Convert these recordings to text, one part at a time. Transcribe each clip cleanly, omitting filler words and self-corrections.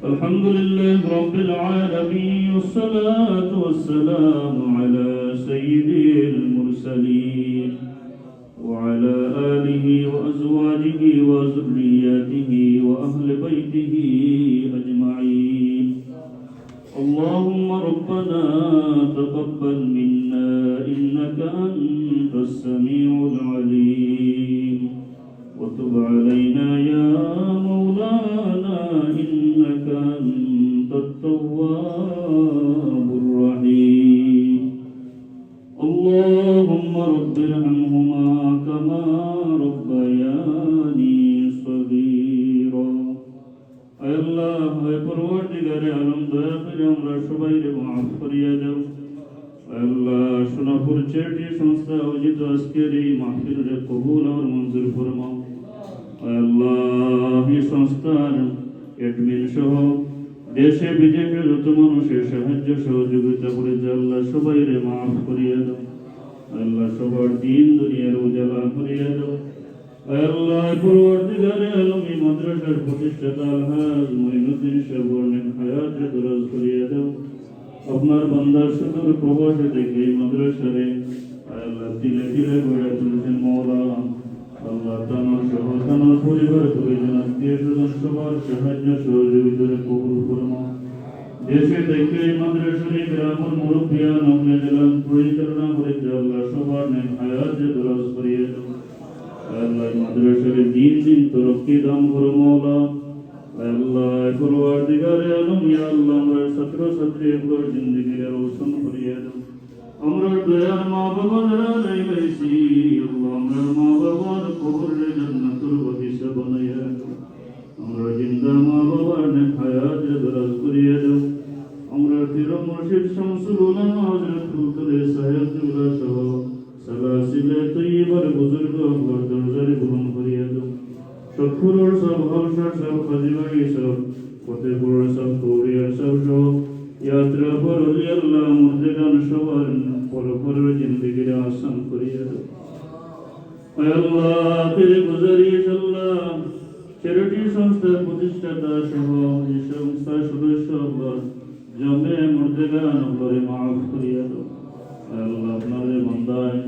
الحمد لله رب العالمين، والصلاة والسلام على سيد المرسلين وعلى آله وأزواجه وذرياته وأهل بيته أجمعين. اللهم ربنا تقبل منا إنك أنت السميع العليم، وتب علينا يا مولانا إنك أنت التواب الرحيم. اللهم رب ارحمهما كما ربياني صغيرا. আয় আল্লাহ, হে পরওয়ারদিগারে আলম, দয়া করে আমরা সবাইকে মাফ করিয়া দাও। আয় আল্লাহ, সোনাপুর চ্যারিটি সংস্থা আয়োজিত আজকের এই মাহফিলের কবুল আর মঞ্জুর ফরমাও। আয় আল্লাহ, এই সংস্থার অ্যাডমিন সহ দেশে বিদেশে যত মানুষের সাহায্য সহযোগিতা করেছে, আল্লাহ সবাইরে মাফ করিয়া দাও। আল্লাহ সবার দিন দুনিয়ার উজালা করিয়া দাও। আল্লাহ পরওয়ারদিগারে আলম, এই মাদ্রাসার প্রতিষ্ঠাতা আলহাজ মঈনুদ্দিন সাহেবের হায়াতে দরাজ করিয়া দাও। আপনার বান্দার সুদূর প্রবাসে থেকে এই মাদ্রাসারে আল্লাহ তিলে তিলে গড়ে তুলেছেন মওলা। আল্লাহ তানার সহ তানার পরিবার পরিজন আত্মীয় স্বজন সবার সাহায্য সহযোগিতারে কবুল ফরমাও। দেশে থেকে এই মাদ্রাসারে গ্রামের মুরব্বিয়ান আপনি জেলা পরিচালনা করেছে, আল্লাহ সবার নেক হায়াতে দরাজ করিয়া দাও। আল্লাহ মাদ্রাসারে দিন দিন তরক্কি দান করো মওলা। আল্লাহ পরওয়ারদিগারে আলম, ইয়া আল্লাহ আমরা ছাত্র ছাত্রীগুলোর জিন্দেগি রোশন করিয়া দাও। আমরা দয়ার মা বাবা যারা নাই পাইছি, আল্লাহ আমরা মা বাবার কবরে জান্নাতুল বাগিচা বানাইয়া দাও। আমরা জিন্দা মা বাবার নেক হায়াতে দরাজ করিয়া দাও। আমরা পীর মুর্শিদ শামসুল উলামা হযরত ফুলতলে সাহেবুল্লাহ সহ সালাসিলে তৈয়বার বুজুর্গ আল্লাহর দরবারে গ্রহণ করিয়া দাও। সৎপুরুর সব হলসার সব খাজিবাড়ি সব ফতেপুরের সব কৌরিয়ার সব সহ यात्रा पर अल्लाह मुर्दगान सवार पर जिंदगी आसान करिया दो। अल्लाह तेरे गुजारिश अल्लाह चैरिटी संस्था प्रतिष्ठाता सह এই সংস্থার সদস্য আল্লাহ জমে মুর্দগান আল্লাহরে মাফ করিয়া দো। আল্লাহ আপনাদের বান্দায়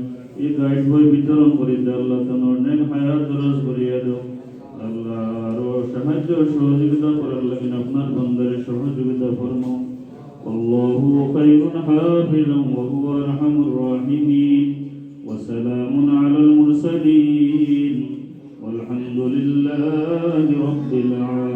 এই গাইড বই বিতরণ করিতে আল্লাহ তানোর নেক হায়াত দরাজ করিয়া দো। আল্লাহ আরো সাহায্য সহযোগিতা করার লাগি আপনার বান্দারে সহযোগিতা ফরমাও। والله خير حافظا وهو أرحم الراحمين، وسلام على المرسلين والحمد لله رب العالمين.